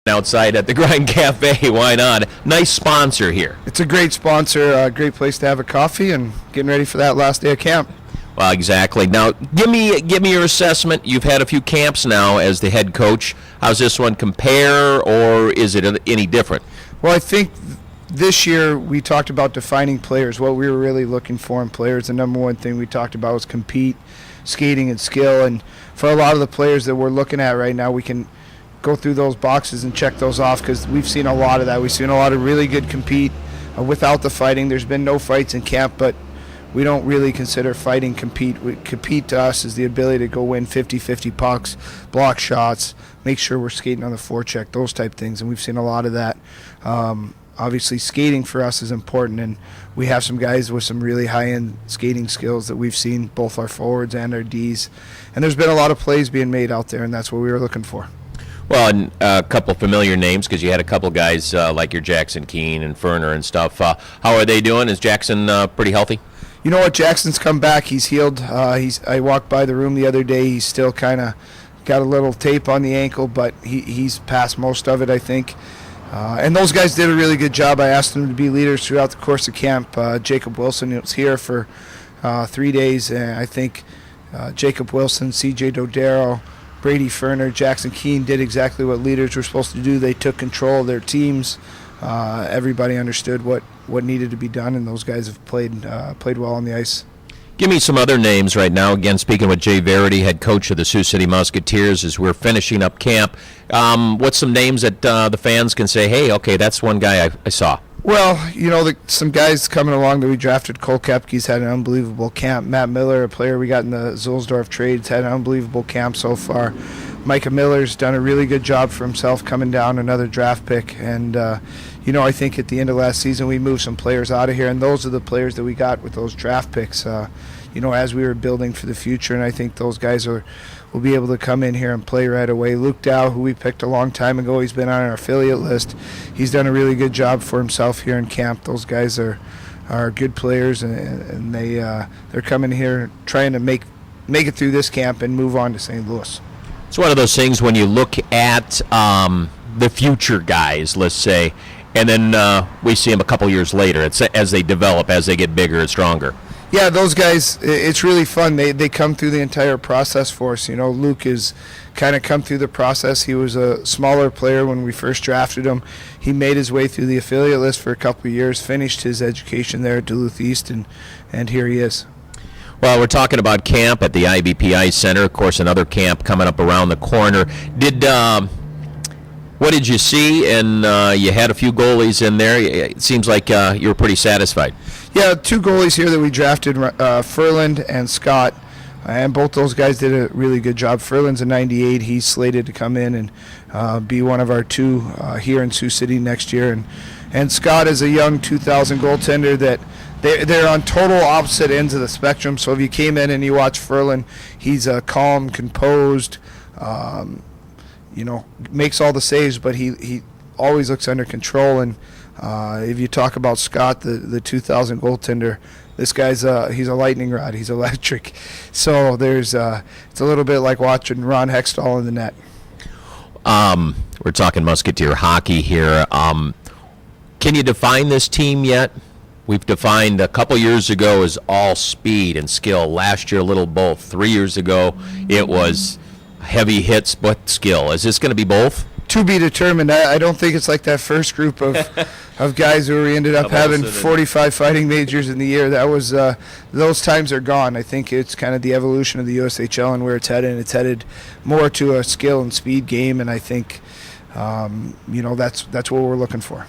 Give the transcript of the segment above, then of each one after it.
Outside at the Grind Cafe. Why not? Nice sponsor here. It's a great sponsor, a great place to have a coffee, and getting ready for that last day of camp. Well, exactly. Now, give me your assessment. You've had a few camps now as the head coach. How's this one compare, or is it any different? Well, I think this year we talked about defining players, what we were really looking for in players. The number one thing we talked about was compete, skating, and skill. And for a lot of the players that we're looking at right now, we can go through those boxes and check those off because we've seen a lot of that. We've seen a lot of really good compete without the fighting. There's been no fights in camp, but we don't really consider fighting compete. Compete to us is the ability to go win 50-50 pucks, block shots, make sure we're skating on the forecheck, those type things, and we've seen a lot of that. Obviously, skating for us is important, and we have some guys with some really high-end skating skills that we've seen, both our forwards and our Ds. And there's been a lot of plays being made out there, and that's what we were looking for. Well, and a couple familiar names because you had a couple guys like your Jackson Keene and Ferner and stuff. How are they doing? Is Jackson pretty healthy? You know what? Jackson's come back. He's healed. I walked by the room the other day. He's still kind of got a little tape on the ankle, but he's past most of it, I think. And those guys did a really good job. I asked them to be leaders throughout the course of camp. Jacob Wilson was here for 3 days, and I think Jacob Wilson, C.J. Dodaro, Brady Ferner, Jackson Keene did exactly what leaders were supposed to do. They took control of their teams. Everybody understood what needed to be done, and those guys have played well on the ice. Give me some other names right now. Again, speaking with Jay Varady, head coach of the Sioux City Musketeers, as we're finishing up camp. What's some names that the fans can say, hey, okay, that's one guy I saw? Well, you know, some guys coming along that we drafted. Cole Koepke's had an unbelievable camp. Matt Miller, a player we got in the Zulsdorf trades, had an unbelievable camp so far. Micah Miller's done a really good job for himself coming down, another draft pick. And, you know, I think at the end of last season we moved some players out of here, and those are the players that we got with those draft picks, you know, as we were building for the future. And I think those guys will be able to come in here and play right away. Luke Dow, who we picked a long time ago, he's been on our affiliate list. He's done a really good job for himself here in camp. Those guys are good players, and they're coming here trying to make it through this camp and move on to St. Louis. It's one of those things when you look at the future guys, let's say, and then we see them a couple years later. It's as they develop, as they get bigger and stronger. Yeah, those guys, it's really fun. They come through the entire process for us. You know, Luke has kind of come through the process. He was a smaller player when we first drafted him. He made his way through the affiliate list for a couple of years, finished his education there at Duluth East, and here he is. Well, we're talking about camp at the IBPI Center. Of course, another camp coming up around the corner. What did you see? And you had a few goalies in there. It seems like you were pretty satisfied. Yeah, 2 goalies here that we drafted, Ferland and Scott, and both those guys did a really good job. Ferland's a 98. He's slated to come in and be one of our 2 here in Sioux City next year. And Scott is a young 2000 goaltender that they're on total opposite ends of the spectrum. So if you came in and you watch Ferland, he's calm, composed, you know, makes all the saves, but he always looks under control. And if you talk about Scott, the 2000 goaltender, this guy's he's a lightning rod. He's electric. So it's a little bit like watching Ron Hextall in the net. We're talking Musketeer hockey here. Can you define this team yet? We've defined a couple years ago as all speed and skill. Last year, a little both. 3 years ago, it was heavy hits but skill. Is this going to be both? To be determined. I don't think it's like that first group of guys where we ended up having 45 fighting majors in the year. That was those times are gone. I think it's kind of the evolution of the USHL and where it's headed. And it's headed more to a skill and speed game, and I think you know, that's what we're looking for.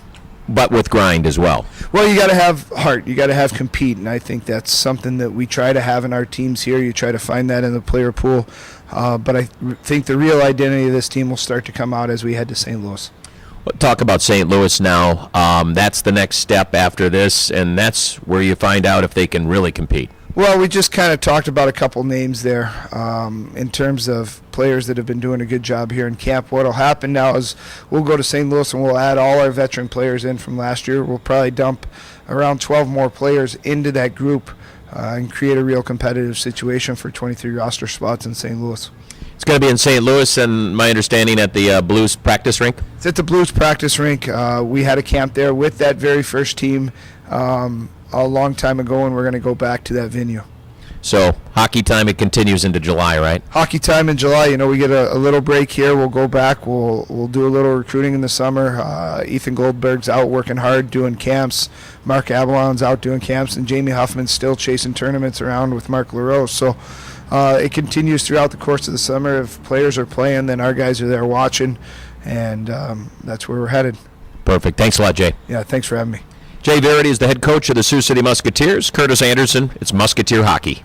But with grind as well. Well, you got to have heart. You got to have compete, and I think that's something that we try to have in our teams here. You try to find that in the player pool, but I think the real identity of this team will start to come out as we head to St. Louis. Well, talk about St. Louis now. That's the next step after this, and that's where you find out if they can really compete. Well, we just kind of talked about a couple names there in terms of players that have been doing a good job here in camp. What will happen now is we'll go to St. Louis and we'll add all our veteran players in from last year. We'll probably dump around 12 more players into that group and create a real competitive situation for 23 roster spots in St. Louis. It's going to be in St. Louis, and my understanding at the Blues practice rink. It's at the Blues practice rink. We had a camp there with that very first team a long time ago, and we're going to go back to that venue. So hockey time, it continues into July, right? Hockey time in July. We get a little break here. We'll go back. We'll do a little recruiting in the summer. Ethan Goldberg's out working hard doing camps. Mark Avalon's out doing camps, and Jamie Huffman's still chasing tournaments around with Mark LaRose. So it continues throughout the course of the summer. If players are playing, then our guys are there watching, and that's where we're headed. Perfect. Thanks a lot, Jay. Yeah, thanks for having me. Jay Varady is the head coach of the Sioux City Musketeers. Curtis Anderson, it's Musketeer Hockey.